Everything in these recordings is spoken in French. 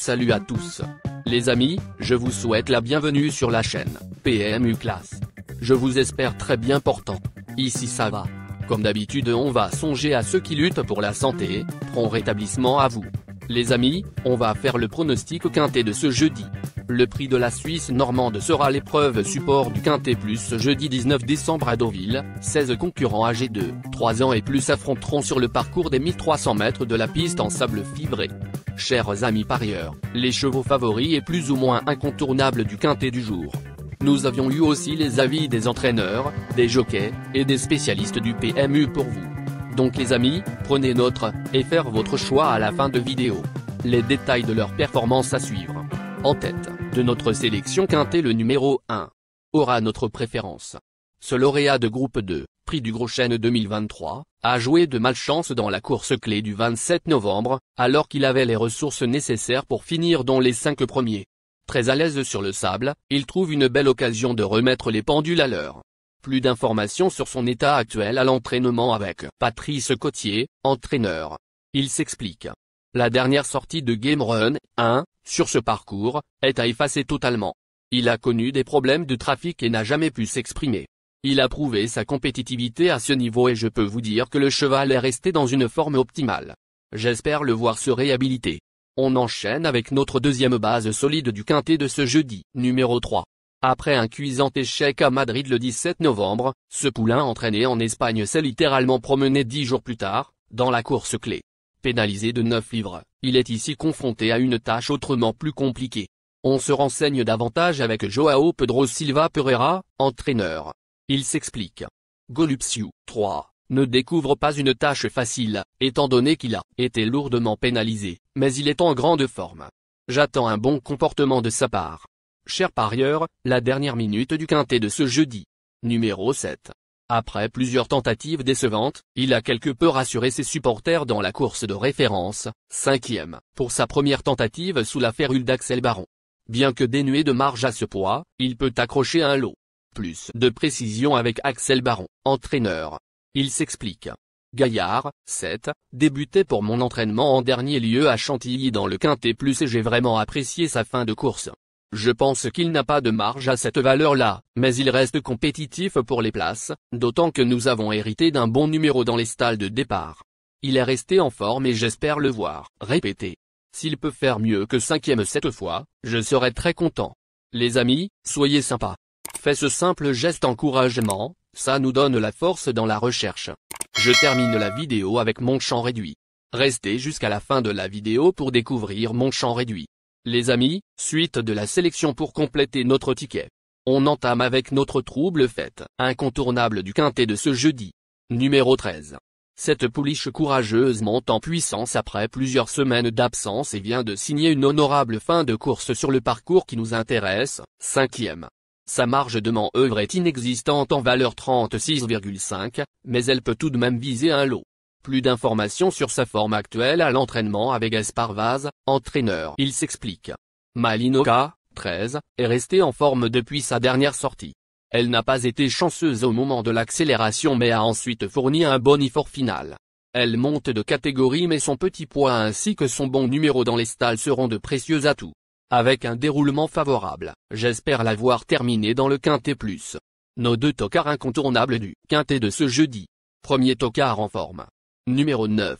Salut à tous. Les amis, je vous souhaite la bienvenue sur la chaîne PMU Classe. Je vous espère très bien portant. Ici ça va. Comme d'habitude on va songer à ceux qui luttent pour la santé, prompt rétablissement à vous. Les amis, on va faire le pronostic quintet de ce jeudi. Le prix de la Suisse normande sera l'épreuve support du Quintet Plus ce jeudi 19 décembre à Deauville. 16 concurrents âgés de 3 ans et plus affronteront sur le parcours des 1300 mètres de la piste en sable fibré. Chers amis parieurs, les chevaux favoris et plus ou moins incontournables du Quintet du jour. Nous avions eu aussi les avis des entraîneurs, des jockeys, et des spécialistes du PMU pour vous. Donc les amis, prenez note, et faire votre choix à la fin de vidéo. Les détails de leur performance à suivre. En tête de notre sélection Quintet, le numéro 1 aura notre préférence. Ce lauréat de groupe 2, prix du Gros Chêne 2023, a joué de malchance dans la course clé du 27 novembre, alors qu'il avait les ressources nécessaires pour finir dans les 5 premiers. Très à l'aise sur le sable, il trouve une belle occasion de remettre les pendules à l'heure. Plus d'informations sur son état actuel à l'entraînement avec Patrice Cotier, entraîneur. Il s'explique. La dernière sortie de Game Run 1, sur ce parcours, est à effacer totalement. Il a connu des problèmes de trafic et n'a jamais pu s'exprimer. Il a prouvé sa compétitivité à ce niveau et je peux vous dire que le cheval est resté dans une forme optimale. J'espère le voir se réhabiliter. On enchaîne avec notre deuxième base solide du Quintet de ce jeudi, numéro 3. Après un cuisant échec à Madrid le 17 novembre, ce poulain entraîné en Espagne s'est littéralement promené 10 jours plus tard, dans la course clé. Pénalisé de 9 livres, il est ici confronté à une tâche autrement plus compliquée. On se renseigne davantage avec Joao Pedro Silva Pereira, entraîneur. Il s'explique. Golupsiu, 3, ne découvre pas une tâche facile, étant donné qu'il a été lourdement pénalisé, mais il est en grande forme. J'attends un bon comportement de sa part. Chers parieurs, la dernière minute du Quintet de ce jeudi. Numéro 7. Après plusieurs tentatives décevantes, il a quelque peu rassuré ses supporters dans la course de référence, 5e, pour sa première tentative sous la férule d'Axel Baron. Bien que dénué de marge à ce poids, il peut accrocher un lot. Plus de précision avec Axel Baron, entraîneur. Il s'explique. Gaillard, 7, débutait pour mon entraînement en dernier lieu à Chantilly dans le Quintet Plus et j'ai vraiment apprécié sa fin de course. Je pense qu'il n'a pas de marge à cette valeur-là, mais il reste compétitif pour les places, d'autant que nous avons hérité d'un bon numéro dans les stalles de départ. Il est resté en forme et j'espère le voir répéter. S'il peut faire mieux que 5e cette fois, je serai très content. Les amis, soyez sympas. Fais ce simple geste encouragement, ça nous donne la force dans la recherche. Je termine la vidéo avec mon champ réduit. Restez jusqu'à la fin de la vidéo pour découvrir mon champ réduit. Les amis, suite de la sélection pour compléter notre ticket. On entame avec notre trouble fête, incontournable du Quintet de ce jeudi. Numéro 13. Cette pouliche courageuse monte en puissance après plusieurs semaines d'absence et vient de signer une honorable fin de course sur le parcours qui nous intéresse, 5e. Sa marge de manœuvre est inexistante en valeur 36,5, mais elle peut tout de même viser un lot. Plus d'informations sur sa forme actuelle à l'entraînement avec Gaspard Vaz, entraîneur. Il s'explique. Malinoka, 13, est restée en forme depuis sa dernière sortie. Elle n'a pas été chanceuse au moment de l'accélération mais a ensuite fourni un bon effort final. Elle monte de catégorie mais son petit poids ainsi que son bon numéro dans les stalles seront de précieux atouts. Avec un déroulement favorable, j'espère la voir terminer dans le Quintet Plus. Nos deux tocards incontournables du Quintet de ce jeudi. Premier tocard en forme. Numéro 9.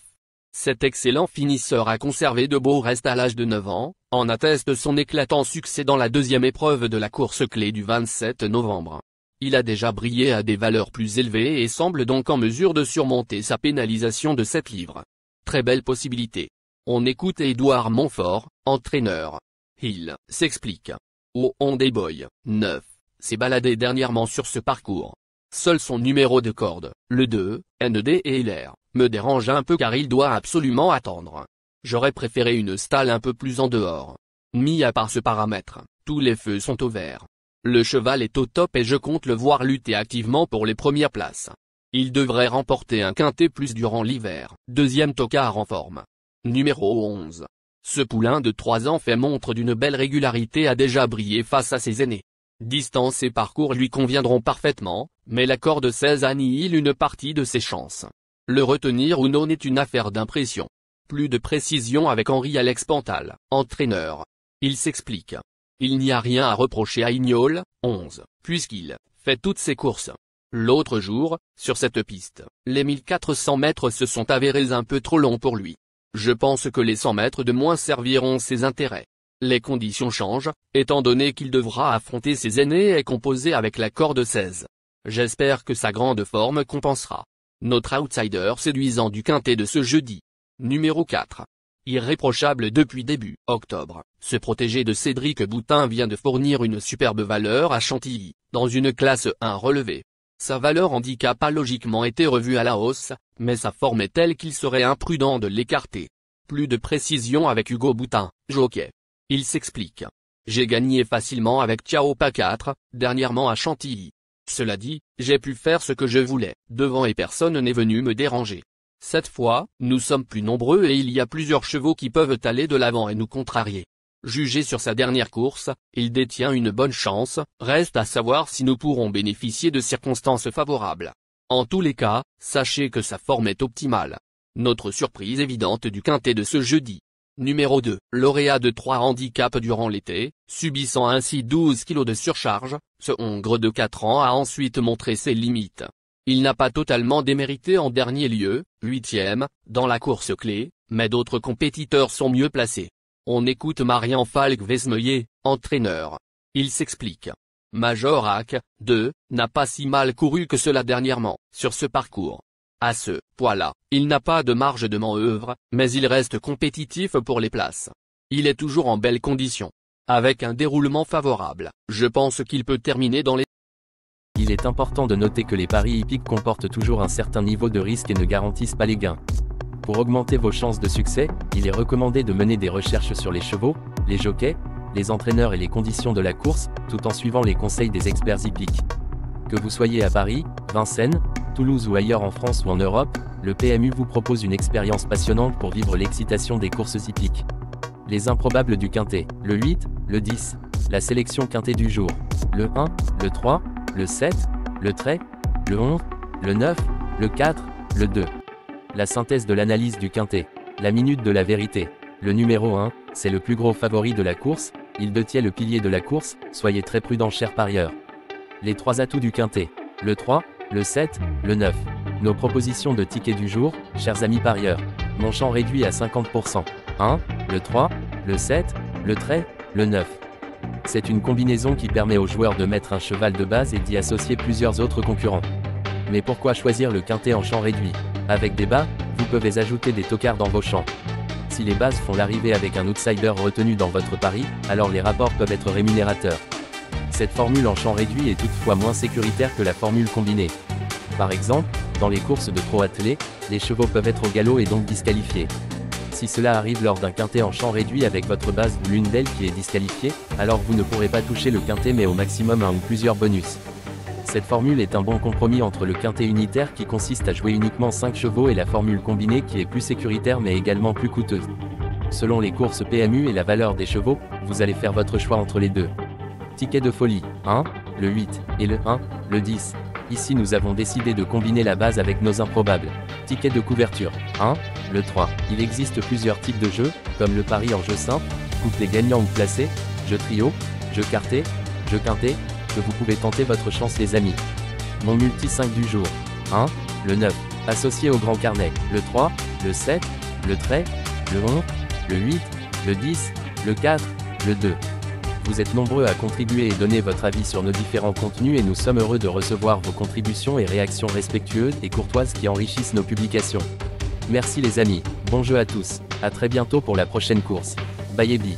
Cet excellent finisseur a conservé de beaux restes à l'âge de 9 ans, en atteste son éclatant succès dans la deuxième épreuve de la course clé du 27 novembre. Il a déjà brillé à des valeurs plus élevées et semble donc en mesure de surmonter sa pénalisation de 7 livres. Très belle possibilité. On écoute Édouard Montfort, entraîneur. Il s'explique. Hyundai Boy, 9, s'est baladé dernièrement sur ce parcours. Seul son numéro de corde, le 2, ND et LR, me dérange un peu car il doit absolument attendre. J'aurais préféré une stalle un peu plus en dehors. Mis à part ce paramètre, tous les feux sont au vert. Le cheval est au top et je compte le voir lutter activement pour les premières places. Il devrait remporter un Quintet Plus durant l'hiver, deuxième tocard en forme. Numéro 11. Ce poulain de 3 ans fait montre d'une belle régularité a déjà brillé face à ses aînés. Distance et parcours lui conviendront parfaitement, mais la corde 16 annihile une partie de ses chances. Le retenir ou non est une affaire d'impression. Plus de précision avec Henri-Alex Pantal, entraîneur. Il s'explique. Il n'y a rien à reprocher à Ignol, 11, puisqu'il fait toutes ses courses. L'autre jour, sur cette piste, les 1400 mètres se sont avérés un peu trop longs pour lui. Je pense que les 100 mètres de moins serviront ses intérêts. Les conditions changent, étant donné qu'il devra affronter ses aînés et composer avec la corde 16. J'espère que sa grande forme compensera. Notre outsider séduisant du quintet de ce jeudi. Numéro 4. Irréprochable depuis début octobre, ce protégé de Cédric Boutin vient de fournir une superbe valeur à Chantilly, dans une classe 1 relevée. Sa valeur handicap a logiquement été revue à la hausse, mais sa forme est telle qu'il serait imprudent de l'écarter. Plus de précision avec Hugo Boutin, jockey. Il s'explique. J'ai gagné facilement avec Tiaopa 4, dernièrement à Chantilly. Cela dit, j'ai pu faire ce que je voulais, devant et personne n'est venu me déranger. Cette fois, nous sommes plus nombreux et il y a plusieurs chevaux qui peuvent aller de l'avant et nous contrarier. Jugé sur sa dernière course, il détient une bonne chance, reste à savoir si nous pourrons bénéficier de circonstances favorables. En tous les cas, sachez que sa forme est optimale. Notre surprise évidente du quintet de ce jeudi. Numéro 2, lauréat de 3 handicaps durant l'été, subissant ainsi 12 kg de surcharge, ce hongre de 4 ans a ensuite montré ses limites. Il n'a pas totalement démérité en dernier lieu, 8e, dans la course clé, mais d'autres compétiteurs sont mieux placés. On écoute Marian Falk-Vesmeyer, entraîneur. Il s'explique. Majorac, 2, n'a pas si mal couru que cela dernièrement, sur ce parcours. À ce poids-là, il n'a pas de marge de manœuvre, mais il reste compétitif pour les places. Il est toujours en belle condition. Avec un déroulement favorable, je pense qu'il peut terminer dans les... Il est important de noter que les paris hippiques comportent toujours un certain niveau de risque et ne garantissent pas les gains. Pour augmenter vos chances de succès, il est recommandé de mener des recherches sur les chevaux, les jockeys, les entraîneurs et les conditions de la course, tout en suivant les conseils des experts hippiques. Que vous soyez à Paris, Vincennes, Toulouse ou ailleurs en France ou en Europe, le PMU vous propose une expérience passionnante pour vivre l'excitation des courses hippiques. Les improbables du quintet, le 8, le 10, la sélection quintet du jour, le 1, le 3, le 7, le trait, le 11, le 9, le 4, le 2. La synthèse de l'analyse du quintet, la minute de la vérité. Le numéro 1, c'est le plus gros favori de la course, il détient le pilier de la course, soyez très prudents chers parieurs. Les 3 atouts du quintet, le 3, le 7, le 9. Nos propositions de tickets du jour, chers amis parieurs. Mon champ réduit à 50%. 1, le 3, le 7, le trait, le 9. C'est une combinaison qui permet aux joueurs de mettre un cheval de base et d'y associer plusieurs autres concurrents. Mais pourquoi choisir le quintet en champ réduit? Avec des bas, vous pouvez ajouter des tocards dans vos champs. Si les bases font l'arrivée avec un outsider retenu dans votre pari, alors les rapports peuvent être rémunérateurs. Cette formule en champ réduit est toutefois moins sécuritaire que la formule combinée. Par exemple, dans les courses de pro attelé, les chevaux peuvent être au galop et donc disqualifiés. Si cela arrive lors d'un quintet en champ réduit avec votre base ou l'une d'elles qui est disqualifiée, alors vous ne pourrez pas toucher le quintet mais au maximum un ou plusieurs bonus. Cette formule est un bon compromis entre le quintet unitaire qui consiste à jouer uniquement 5 chevaux et la formule combinée qui est plus sécuritaire mais également plus coûteuse. Selon les courses PMU et la valeur des chevaux, vous allez faire votre choix entre les deux. Ticket de folie, 1, le 8, et le 1, le 10. Ici nous avons décidé de combiner la base avec nos improbables. Ticket de couverture, 1, le 3. Il existe plusieurs types de jeux, comme le pari en jeu simple, couplet gagnant ou placé, jeu trio, jeu quarté, jeu quintet, que vous pouvez tenter votre chance les amis. Mon multi 5 du jour, 1, le 9, associé au grand carnet, le 3, le 7, le trait, le 11, le 8, le 10, le 4, le 2. Vous êtes nombreux à contribuer et donner votre avis sur nos différents contenus et nous sommes heureux de recevoir vos contributions et réactions respectueuses et courtoises qui enrichissent nos publications. Merci les amis, bon jeu à tous, à très bientôt pour la prochaine course. Bye Ebi.